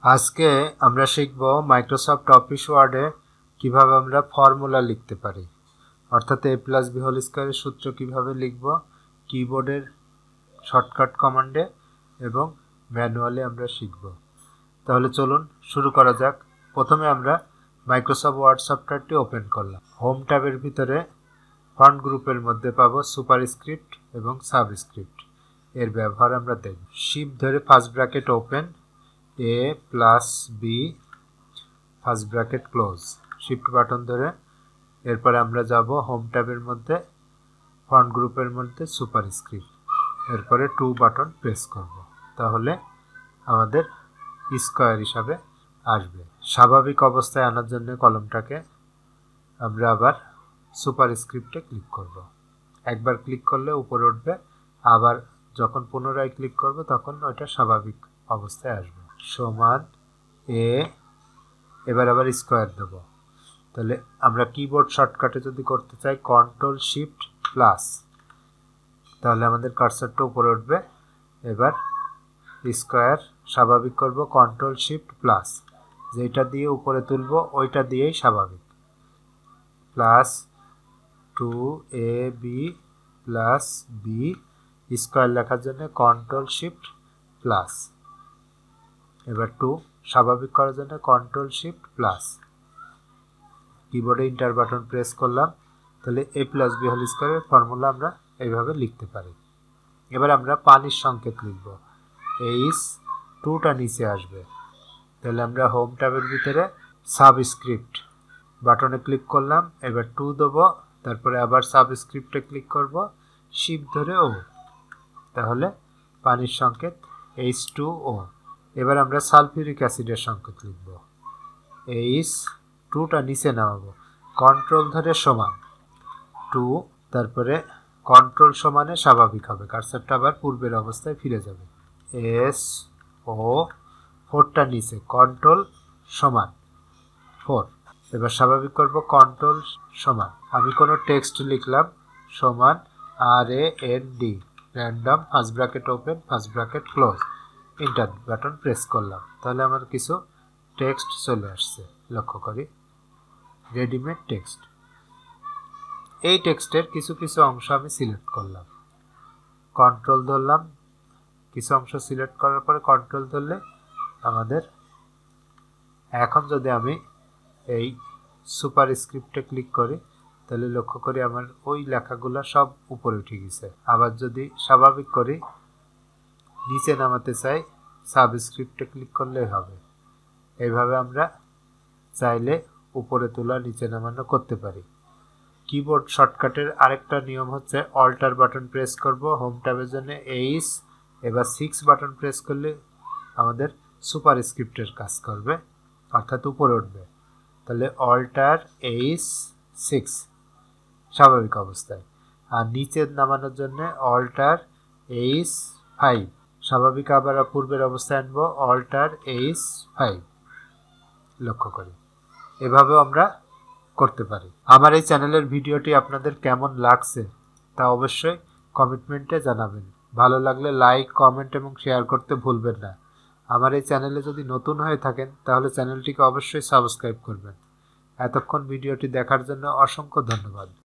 আজকে আমরা শিখব মাইক্রোসফট অফিস ওয়ার্ডে কিভাবে আমরা ফর্মুলা লিখতে পারি, অর্থাৎ a+b² এর সূত্র কিভাবে লিখব কিবোর্ডের শর্টকাট কমান্ডে এবং ম্যানুয়ালি আমরা শিখব। তাহলে চলুন শুরু করা যাক। প্রথমে আমরা মাইক্রোসফট ওয়ার্ড সফটওয়্যারটি ওপেন করলাম। হোম ট্যাবের ভিতরে ফন্ট গ্রুপের মধ্যে পাবো সুপারস্ক্রিপ্ট এবং সাবস্ক্রিপ্ট, এর ব্যবহার আমরা দেখব। শিফট ধরে first bracket open, a+b first bracket close, shift button ধরে এরপরে আমরা যাব হোম ট্যাবের মধ্যে ফন্ট গ্রুপের মধ্যে সুপারস্ক্রিপ্ট, এরপরে 2 বাটন প্রেস করব, তাহলে আমাদের স্কয়ার হিসাবে আসবে। স্বাভাবিক অবস্থায় আনার জন্য কলমটাকে আমরা আবার সুপারস্ক্রিপ্টে ক্লিক করব। একবার ক্লিক করলে উপরে উঠবে, আবার যখন পুনরায় ক্লিক করব তখন ওইটা স্বাভাবিক অবস্থায় আসবে। সমান এ, এবার আবার স্কয়ার দেব। তাহলে আমরা কিবোর্ড শর্টকাটে যদি করতে চাই Ctrl+Shift+, তাহলে আমাদের কার্সারটা উপরে উঠবে। এবার স্কয়ার স্বাভাবিক করব Ctrl+Shift+, যেটা দিয়ে উপরে তুলব ওইটা দিয়েই স্বাভাবিক, প্লাস 2ab + b স্কয়ার লেখার জন্য Ctrl+Shift+, এবার 2 স্বাভাবিক করার জন্য Ctrl+Shift+, কিবোর্ডে ইন্টার বাটন প্রেস করলাম। তাহলে a+b² এর ফর্মুলা আমরা এইভাবে লিখতে পারি। এবার আমরা পানির সংকেত লিখব, H2টা নিচে আসবে। তাহলে আমরা হোম ট্যাবের ভিতরে সাবস্ক্রিপ্ট বাটনে ক্লিক করলাম, এবার 2 দেব, তারপরে আবার সাবস্ক্রিপ্টে ক্লিক করব, শিফট ধরে ও, তাহলে পানির সংকেত H2O। এবার আমরা সালফিউরিক অ্যাসিডের সংকেত লিখব, H2টা নিচে নামাবো, কন্ট্রোল ধরে সমান 2, তারপরে কন্ট্রোল সমানে স্বাভাবিক হবে, কার্সারটা আবার পূর্বের অবস্থায় ফিরে যাবে। SO4টা নিচে, কন্ট্রোল সমান 4, এবার স্বাভাবিক করব কন্ট্রোল সমান, আমি কোনো টেক্সট লিখলাম সমান RAND, random first bracket open first bracket close, inter button press করলাম। তাহলে আমার কিছু টেক্সট চলে আসছে, লক্ষ্য করি রেডিমেড টেক্সট। এই টেক্সটের কিছু কিছু অংশ আমি সিলেক্ট করলাম, কন্ট্রোল ধরলাম, কিছু অংশ সিলেক্ট করার পরে কন্ট্রোল ধরলে আমাদের, এখন যদি আমি এই সুপারস্ক্রিপ্টে ক্লিক করি তাহলে লক্ষ্য করি আমার ওই লেখাগুলো সব উপরে উঠে গেছে। আবার যদি স্বাভাবিক করি নিচে নামাতে চাই সাবস্ক্রিপ্টে ক্লিক করলেই হবে। এইভাবে আমরা চাইলে উপরে তোলা নিচে নামানো করতে পারি। কিবোর্ড শর্টকাটের আরেকটা নিয়ম হচ্ছে অল্টার বাটন প্রেস করব হোম ট্যাবের জন্য H, এবার 6 বাটন প্রেস করলে আমাদের সুপারস্ক্রিপ্টের কাজ করবে, অর্থাৎ উপরে উঠবে। তাহলে অল্টার H6 স্বাভাবিক অবস্থায়, আর নিচে নামানোর জন্য অল্টার H5 স্বাভাবিক, আবার পূর্বের অবস্থায় আনবো অল্টার H5, লক্ষ্য করি। এভাবেও আমরা করতে পারি। আমার এই চ্যানেলের ভিডিওটি আপনাদের কেমন লাগছে তা অবশ্যই কমেন্টে জানাবেন। ভালো লাগলে লাইক, কমেন্ট এবং শেয়ার করতে ভুলবেন না। আমার এই চ্যানেলে যদি নতুন হয়ে থাকেন তাহলে চ্যানেলটিকে অবশ্যই সাবস্ক্রাইব করবেন। এতক্ষণ ভিডিওটি দেখার জন্য অসংখ্য ধন্যবাদ।